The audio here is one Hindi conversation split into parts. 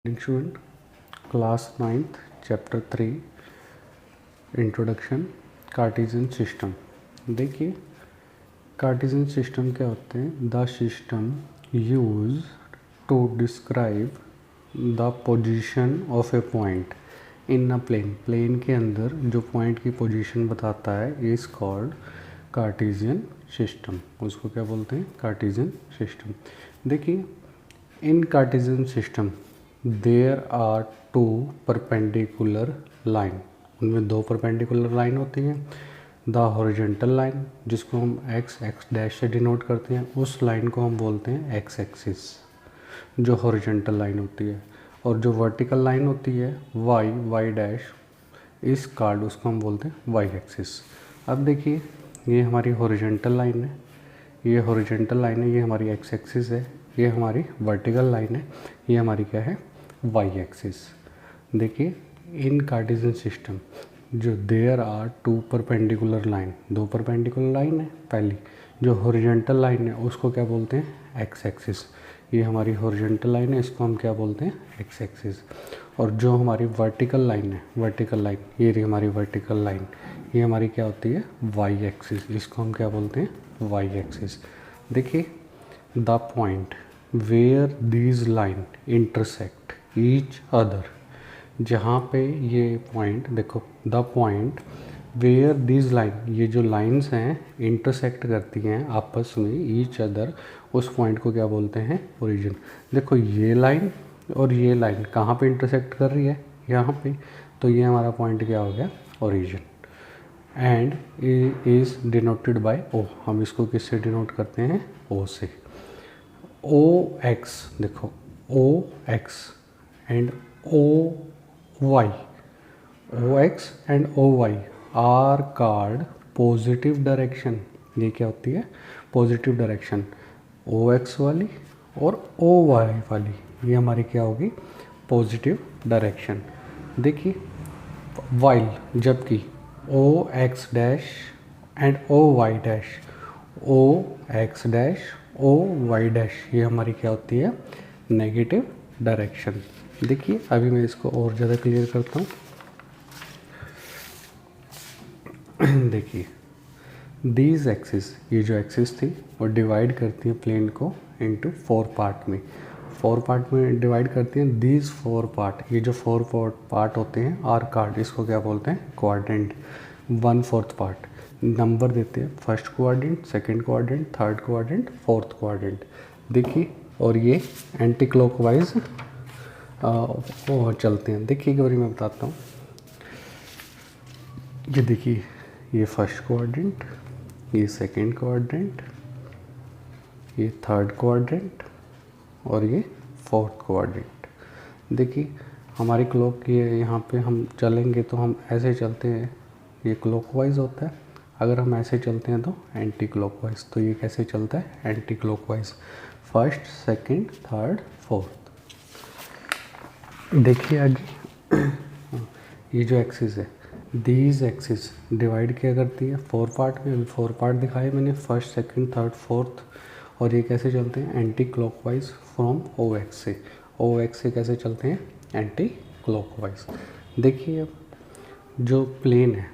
Student, class 9th, chapter 3, introduction, Cartesian system। देखिए कार्टेशियन सिस्टम क्या होते हैं? The system use to describe the position of a point in a plane. Plane के अंदर जो पॉइंट की पोजीशन बताता है इज कॉल्ड कार्टेशियन सिस्टम। उसको क्या बोलते हैं? Cartesian system. देखिए in Cartesian system there are two perpendicular line. उनमें दो परपेंडिकुलर लाइन होती हैं। द हॉरिजॉन्टल लाइन जिसको हम एक्स डैश से डिनोट करते हैं, उस लाइन को हम बोलते हैं एक्स एक्सिस, जो हॉरिजॉन्टल लाइन होती है। और जो वर्टिकल लाइन होती है वाई डैश इस कार्ड, उसको हम बोलते हैं वाई एक्सिस। अब देखिए ये हमारी हॉरिजॉन्टल लाइन है, ये हॉरिजॉन्टल लाइन है, ये हमारी एक्स एक्सिस है, ये हमारी वर्टिकल लाइन है, ये हमारी क्या है? Y axis. देखिए इन कार्टेशियन सिस्टम जो there are two perpendicular line, दो परपेंडिकुलर लाइन है। पहली जो हॉरिजॉन्टल लाइन है उसको क्या बोलते हैं? X axis. ये हमारी हॉरिजॉन्टल लाइन है, इसको हम क्या बोलते हैं? X axis. और जो हमारी वर्टिकल लाइन है, वर्टिकल लाइन ये रही हमारी वर्टिकल लाइन, ये हमारी क्या होती है? Y axis. इसको हम क्या बोलते हैं? Y axis. देखिए the point where these line intersect each other, जहाँ पे ये पॉइंट, देखो the point where these line, ये जो लाइंस हैं इंटरसेक्ट करती हैं आपस में ईच अदर, उस पॉइंट को क्या बोलते हैं? ओरिजिन। देखो ये लाइन और ये लाइन कहाँ पे इंटरसेक्ट कर रही है? यहाँ पे। तो ये हमारा पॉइंट क्या हो गया? Origin. And is denoted by O. हम इसको किससे डिनोट करते हैं? ओ से। ओ एक्स, देखो O X and O Y, O X and O Y are called positive direction. ये क्या होती है? Positive direction. ओ एक्स वाली और ओ वाई वाली ये हमारी क्या होगी? Positive direction. देखिए वाइल, जबकि O X dash and O Y dash, O X dash O Y dash ये हमारी क्या होती है? Negative direction. देखिए अभी मैं इसको और ज़्यादा क्लियर करता हूँ। देखिए दीज एक्सिस, ये जो एक्सिस थी वो डिवाइड करती है प्लेन को इनटू 4 पार्ट में। 4 पार्ट में डिवाइड करती हैं। दीज 4 पार्ट, ये जो 4 पार्ट होते हैं आर कार्ड, इसको क्या बोलते हैं? क्वाड्रेंट। 1/4 पार्ट नंबर देते हैं, first quadrant, second quadrant, third quadrant, fourth quadrant. देखिए और ये एंटी क्लॉकवाइज चलते हैं। देखिए एक बार मैं बताता हूँ। ये देखिए ये फर्स्ट क्वाड्रेंट, ये सेकंड क्वाड्रेंट, ये थर्ड क्वाड्रेंट और ये फोर्थ क्वाड्रेंट। देखिए हमारी क्लॉक ये यहाँ पे हम चलेंगे तो हम ऐसे चलते हैं, ये क्लॉकवाइज होता है। अगर हम ऐसे चलते हैं तो एंटी क्लॉकवाइज। तो ये कैसे चलता है? Anti clockwise. First, second, third, fourth. देखिए आगे ये जो एक्सिस है, दीज एक्सिस डिवाइड क्या करती है? 4 पार्ट में। अभी 4 पार्ट दिखाए मैंने, फर्स्ट, सेकंड, थर्ड, फोर्थ। और ये कैसे चलते हैं? Anti clockwise from O X से। ओ एक्स से कैसे चलते हैं? Anti clockwise. देखिए अब जो प्लेन है,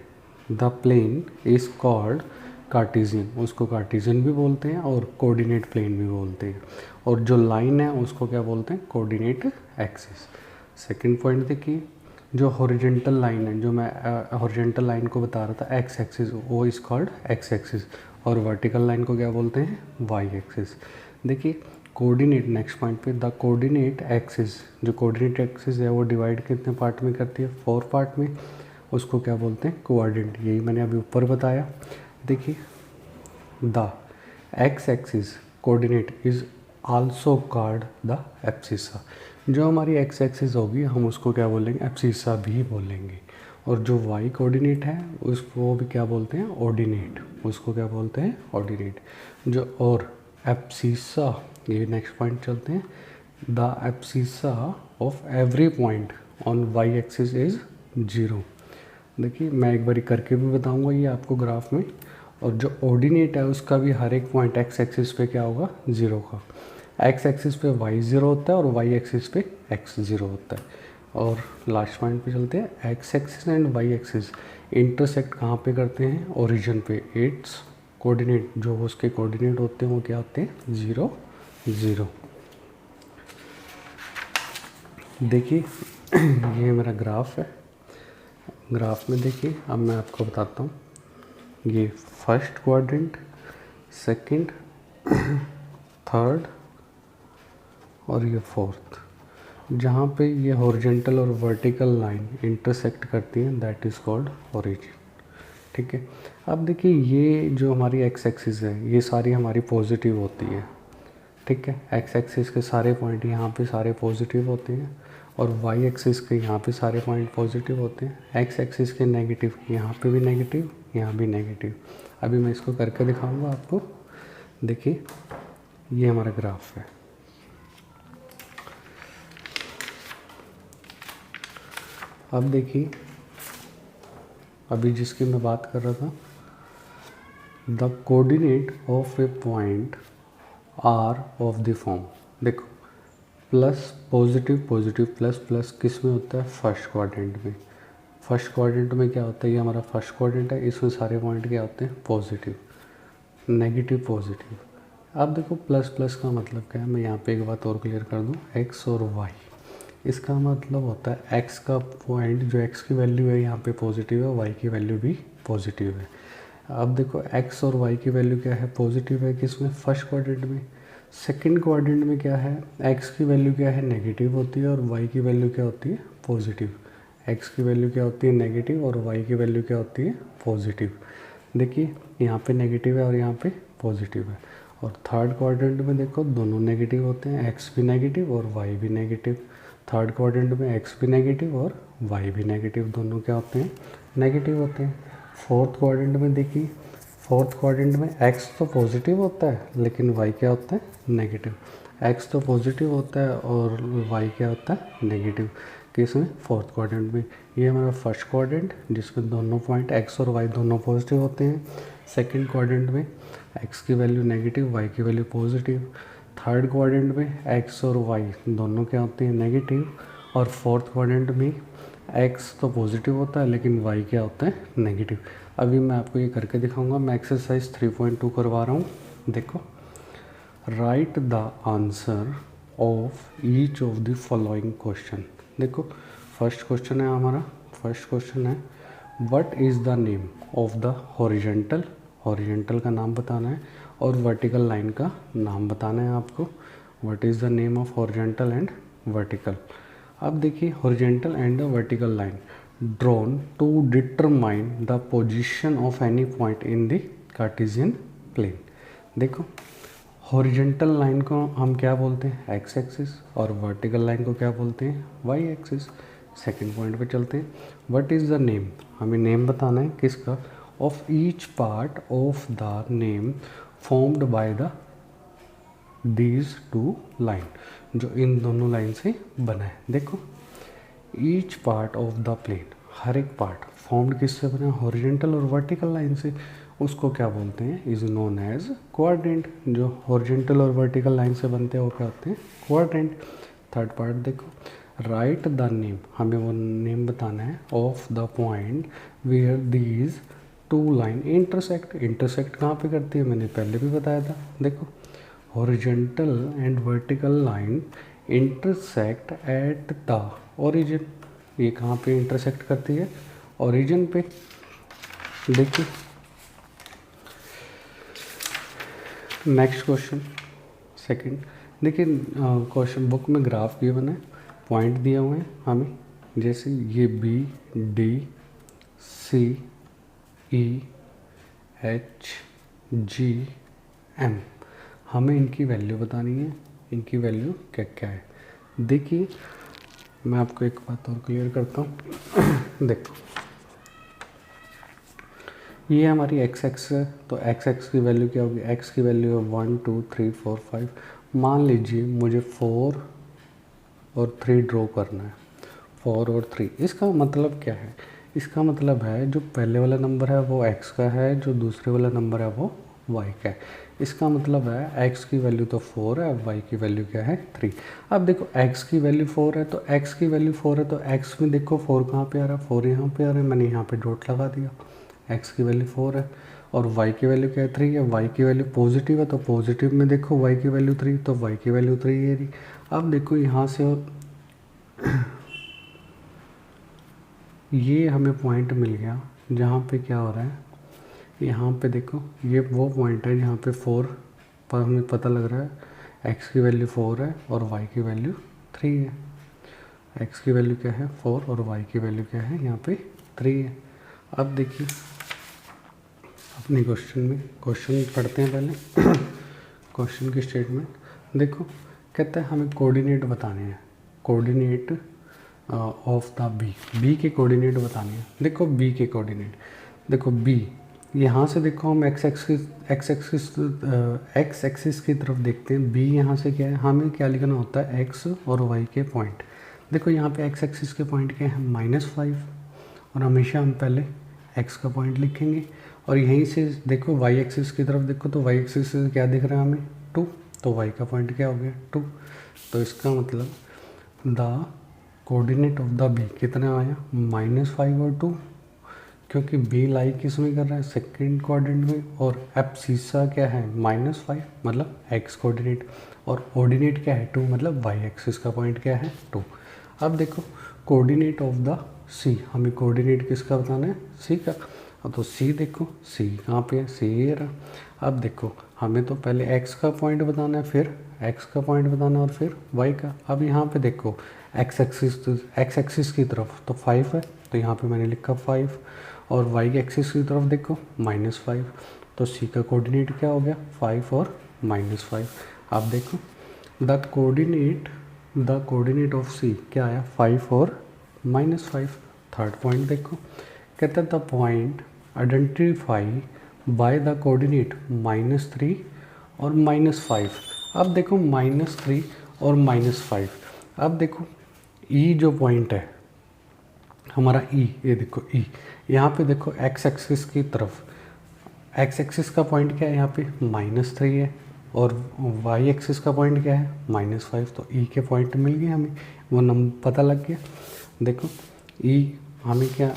the plane is called Cartesian. उसको कार्टेशियन भी बोलते हैं और कोऑर्डिनेट प्लेन भी बोलते हैं। और जो लाइन है उसको क्या बोलते हैं? Coordinate axis. सेकंड पॉइंट देखिए, जो हॉरिजॉन्टल लाइन है, जो मैं हॉरिजॉन्टल लाइन को बता रहा था एक्स एक्सिस, वो इज कॉल्ड एक्स एक्सिस। और वर्टिकल लाइन को क्या बोलते हैं? Y axis. देखिए कोऑर्डिनेट, नेक्स्ट पॉइंट पे, द कोऑर्डिनेट एक्सिस, जो कोऑर्डिनेट एक्सिस है वो डिवाइड कितने पार्ट में करती है? 4 पार्ट में। उसको क्या बोलते हैं? कोऑर्डिनेट। यही मैंने अभी ऊपर बताया। देखिए the x axis coordinate is also called the abscissa. जो हमारी एक्स एक्सिस होगी हम उसको क्या बोलेंगे? एब्सिसा भी बोलेंगे। और जो वाई कोऑर्डिनेट है उसको भी क्या बोलते हैं? ऑर्डिनेट। उसको क्या बोलते हैं? ऑर्डिनेट। जो और एब्सिसा, ये नेक्स्ट पॉइंट चलते हैं। The abscissa of every point on Y axis is 0। देखिए मैं एक बारी करके भी बताऊंगा ये आपको ग्राफ में। और जो ऑर्डिनेट है उसका भी हर एक पॉइंट एक्स एक्सिस पे क्या होगा? 0 का। एक्स एक्सिस पे वाई ज़ीरो होता है और वाई एक्सिस पे एक्स ज़ीरो होता है। और लास्ट पॉइंट पे चलते हैं, X axis and Y axis intersect कहाँ पे करते हैं, ओरिजिन पे। इट्स कोऑर्डिनेट, जो उसके कोऑर्डिनेट होते हैं वो क्या होते हैं, 0 0। देखिए ये मेरा ग्राफ है, ग्राफ में देखिए अब मैं आपको बताता हूँ, ये फर्स्ट क्वाड्रेंट, सेकंड, थर्ड और ये फोर्थ, जहाँ पे ये हॉरिजॉन्टल और वर्टिकल लाइन इंटरसेक्ट करती हैं दैट इज़ कॉल्ड ओरिजिन। ठीक है, अब देखिए ये जो हमारी एक्स एक्सिस है ये सारी हमारी पॉजिटिव होती है। ठीक है, एक्स एक्सिस के सारे पॉइंट यहाँ पे सारे पॉजिटिव होते हैं और वाई एक्सिस के यहाँ पे सारे पॉइंट पॉजिटिव होते हैं। एक्स एक्सिस के नेगेटिव, यहाँ पे भी नेगेटिव, यहाँ भी नेगेटिव। अभी मैं इसको करके दिखाऊंगा आपको। देखिए ये हमारा ग्राफ है, अब देखिए अभी जिसकी मैं बात कर रहा था, the coordinate of a point are of the form. देखो plus positive positive plus plus किस में होता है, फर्स्ट क्वाड्रेंट में। फर्स्ट क्वाड्रेंट में क्या होता है, ये हमारा फर्स्ट क्वाड्रेंट है, इसमें सारे पॉइंट क्या होते हैं, पॉजिटिव, नेगेटिव पॉजिटिव। अब देखो प्लस प्लस का मतलब क्या है, मैं यहाँ पे एक बात और क्लियर कर दूँ, एक्स और वाई, इसका मतलब होता है एक्स का पॉइंट, जो एक्स की वैल्यू है यहाँ पे पॉजिटिव है, वाई की वैल्यू भी पॉजिटिव है। अब देखो एक्स और वाई की वैल्यू क्या है, पॉजिटिव है किसमें, फर्स्ट क्वाड्रेंट में। सेकंड क्वाड्रेंट में क्या है, एक्स की वैल्यू क्या है, नेगेटिव होती है और वाई की वैल्यू क्या होती है, पॉजिटिव। एक्स की वैल्यू क्या होती है, नेगेटिव, और वाई की वैल्यू क्या होती है, पॉजिटिव। देखिए यहाँ पे नेगेटिव है और यहाँ पे पॉजिटिव है। और थर्ड क्वाड्रेंट में देखो दोनों नेगेटिव होते हैं, एक्स भी नेगेटिव और वाई भी नेगेटिव। थर्ड क्वाड्रेंट में एक्स भी नेगेटिव और वाई भी नेगेटिव, दोनों क्या होते हैं, नेगेटिव होते हैं। फोर्थ क्वाड्रेंट में देखिए, फोर्थ क्वाड्रेंट में एक्स तो पॉजिटिव होता है लेकिन वाई क्या होता है, नेगेटिव। एक्स तो पॉजिटिव होता है और वाई क्या होता है, नेगेटिव। किस में, फोर्थ क्वाड्रेंट में। ये हमारा फर्स्ट क्वाड्रेंट जिसमें दोनों पॉइंट एक्स और वाई दोनों पॉजिटिव होते हैं। सेकंड क्वाड्रेंट में एक्स की वैल्यू नेगेटिव, वाई की वैल्यू पॉजिटिव। थर्ड क्वाड्रेंट में एक्स और वाई दोनों क्या होते हैं, नेगेटिव। और फोर्थ क्वाड्रेंट में एक्स तो पॉजिटिव होता है लेकिन वाई क्या होता है, नेगेटिव। अभी मैं आपको ये करके दिखाऊंगा, मैं एक्सरसाइज 3.2 करवा रहा हूँ। देखो, write the answer of each of the following question. देखो फर्स्ट क्वेश्चन है हमारा, फर्स्ट क्वेश्चन है what is the name of the horizontal, horizontal का नाम बताना है, और वर्टिकल लाइन का नाम बताना है आपको। What is the name of horizontal and vertical. अब देखिए horizontal and vertical line drawn to determine the position of any point in the Cartesian plane. देखो हॉरिजॉन्टल लाइन को हम क्या बोलते हैं, एक्स एक्सिस, और वर्टिकल लाइन को क्या बोलते हैं, वाई एक्सिस। सेकंड पॉइंट पे चलते हैं, व्हाट इज़ द नेम, हमें नेम बताना है किसका, of each part of the name formed by the these two line, जो इन दोनों लाइन से बना है। देखो each part of the plane, हर एक पार्ट फॉर्म्ड किससे बना है, हॉरिजॉन्टल और वर्टिकल लाइन से, उसको क्या बोलते हैं, इज नोन एज क्वाड्रेंट। जो हॉरिजॉन्टल और वर्टिकल लाइन से बनते हैं वो क्या होते हैं, क्वाड्रेंट। थर्ड पार्ट देखो, राइट द नेम, हमें वो नेम बताना है of the point where these two line intersect. Intersect कहाँ पे करती है, मैंने पहले भी बताया था। देखो horizontal and vertical line intersect at the origin, ये कहाँ पे इंटरसेक्ट करती है, ओरिजिन पे। देखिए नेक्स्ट क्वेश्चन सेकंड, देखिए क्वेश्चन बुक में ग्राफ गिवन है, पॉइंट दिए हुए हैं हमें, जैसे ये बी, डी, सी, ई, एच, जी, एम, हमें इनकी वैल्यू बतानी है, इनकी वैल्यू क्या क्या है। देखिए मैं आपको एक बात और क्लियर करता हूँ देखो ये हमारी एक्स एक्स है, तो एक्स एक्स की वैल्यू क्या होगी, एक्स की वैल्यू है 1 2 3 4 5। मान लीजिए मुझे 4 और 3 ड्रॉ करना है, 4 और 3। इसका मतलब क्या है, इसका मतलब है जो पहले वाला नंबर है वो एक्स का है, जो दूसरे वाला नंबर है वो वाई का है। इसका मतलब है x की वैल्यू तो 4 है, y की वैल्यू क्या है 3। अब देखो x की वैल्यू 4 है तो x की वैल्यू 4 है तो x में देखो 4 कहाँ पे आ रहा है, 4 यहाँ पे आ रहा है, मैंने यहाँ पे डॉट लगा दिया। x की वैल्यू 4 है और y की वैल्यू क्या है 3 है, y की वैल्यू पॉजिटिव है तो पॉजिटिव में देखो y की वैल्यू 3 तो y की वैल्यू 3 है रही। अब देखो यहाँ से और ये हमें पॉइंट मिल गया जहाँ पे क्या हो रहा है, यहाँ पे देखो ये वो पॉइंट है जहाँ पे 4 पर हमें पता लग रहा है x की वैल्यू 4 है और y की वैल्यू 3 है। x की वैल्यू क्या है 4 और y की वैल्यू क्या है यहाँ पे 3 है। अब देखिए अपने क्वेश्चन पढ़ते हैं पहले। क्वेश्चन की स्टेटमेंट देखो, कहता है हमें कोऑर्डिनेट बताने हैं, कोऑर्डिनेट ऑफ द बी के कोऑर्डिनेट बताने हैं। देखो बी के कोऑर्डिनेट, देखो बी यहाँ से देखो हम एक्स एक्सिस की तरफ देखते हैं। बी यहाँ से क्या है, हमें क्या लिखना होता है एक्स और वाई के पॉइंट। देखो यहाँ पे एक्स एक्सिस के पॉइंट क्या है -5 और हमेशा हम पहले एक्स का पॉइंट लिखेंगे। और यहीं से देखो वाई एक्सिस की तरफ देखो तो वाई एक्सिस से क्या दिख रहा है हमें 2, तो वाई का पॉइंट क्या हो गया 2। तो इसका मतलब the coordinate of the B कितना आया -5 और 2, क्योंकि बी लाई किस में कर रहा है सेकंड कोऑर्डिनेट में और एब्सिसा क्या है -5 मतलब एक्स कोऑर्डिनेट और ऑर्डिनेट क्या है 2 मतलब वाई एक्सिस का पॉइंट क्या है 2। अब देखो कोऑर्डिनेट ऑफ द सी, हमें कोऑर्डिनेट किसका बताना है सी का। तो सी देखो सी कहाँ पे है, सी ये रहा। अब देखो हमें तो पहले एक्स का पॉइंट बताना है, फिर एक्स का पॉइंट बताना है और फिर वाई का। अब यहाँ पे देखो एक्स एक्सिस की तरफ तो 5 है तो यहाँ पे मैंने लिखा 5 और वाई एक्सिस की तरफ देखो -5, तो सी का कोऑर्डिनेट क्या हो गया 5 और -5। आप देखो द कोऑर्डिनेट ऑफ सी क्या आया 5 और -5। थर्ड पॉइंट देखो, कहता है the point identify by the coordinate -3 और -5। अब देखो -3 और -5। अब देखो ई जो पॉइंट है हमारा ई, ये देखो ई, यहाँ पे देखो एक्स एक्सिस की तरफ, एक्स एक्सिस का पॉइंट क्या है यहाँ पे -3 है और वाई एक्सिस का पॉइंट क्या है -5। तो ई के पॉइंट मिल गए हमें, वो नंबर पता लग गया। देखो ई हमें क्या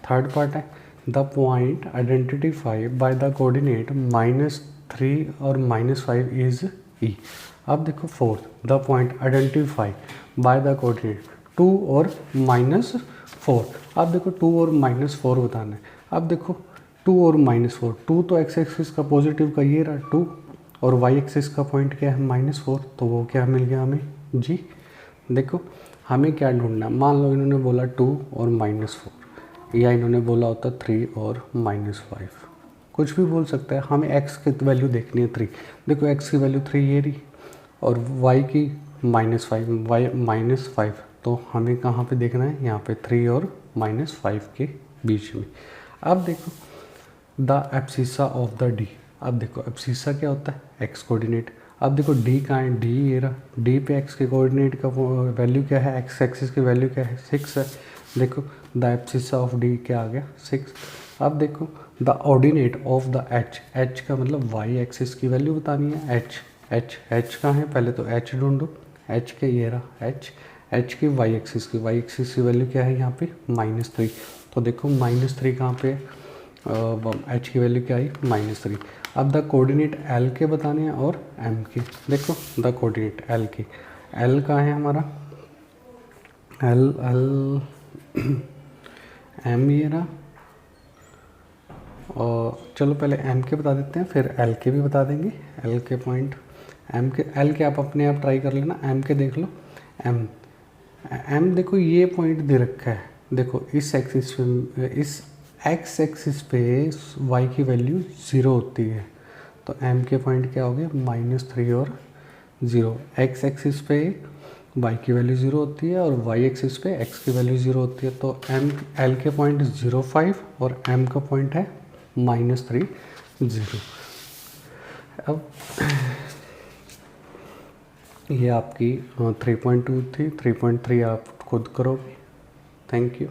थर्ड पार्ट है the point identify by the coordinate -3 और -5 इज ई। अब देखो fourth the point identify by the coordinate 2 और -4। अब देखो 2 और -4 बताना है। अब देखो 2 और -4, 2 तो एक्स एक्सिस का पॉजिटिव का ये रहा 2 और वाई एक्सिस का पॉइंट क्या है -4, तो वो क्या मिल गया हमें जी। देखो हमें क्या ढूंढना है, मान लो इन्होंने बोला 2 और -4 या इन्होंने बोला होता 3 और -5, कुछ भी बोल सकता है। हमें x की वैल्यू देखनी है 3। देखो x की वैल्यू 3 ये रही और y की -5, तो हमें कहाँ पे देखना है यहाँ पे 3 और -5 के बीच में। अब देखो the abscissa of the D. अब देखो एब्सिसा क्या होता है x कोऑर्डिनेट। अब देखो डी कहाँ है, डी ये रहा, डी पे एक्स के कोऑर्डिनेट का वैल्यू क्या है, एक्स एक्सिस की वैल्यू क्या है 6 है। देखो द एब्सिसा ऑफ डी क्या आ गया 6। अब देखो the ordinate of the H, H का मतलब वाई एक्सिस की वैल्यू बतानी है। एच कहाँ है, पहले तो एच ढूंढो, एच के ये रहा एच की वाई एक्सिस की वैल्यू क्या है यहाँ पे -3। तो देखो -3 कहाँ पे, एच की वैल्यू क्या आई -3। अब द कोऑर्डिनेट एल के बताने हैं और एम के। देखो द कोऑर्डिनेट एल के, एल कहाँ है हमारा, एल एम ये रहा। और चलो पहले एम के बता देते हैं फिर एल के भी बता देंगे। एल के पॉइंट एल के आप अपने आप ट्राई कर लेना, एम के देख लो। एम देखो ये पॉइंट दे रखा है, देखो इस एक्स एक्सिस पे वाई की वैल्यू 0 होती है, तो एम के पॉइंट क्या हो गया -3 और 0। एक्स एक्सिस पे वाई की वैल्यू 0 होती है और वाई एक्सिस पे एक्स की वैल्यू 0 होती है, तो एल के पॉइंट 0, 5 और एम का पॉइंट है -3, 0। अब ये आपकी 3.2 थी, 3.3 आप खुद करोगे। Thank you.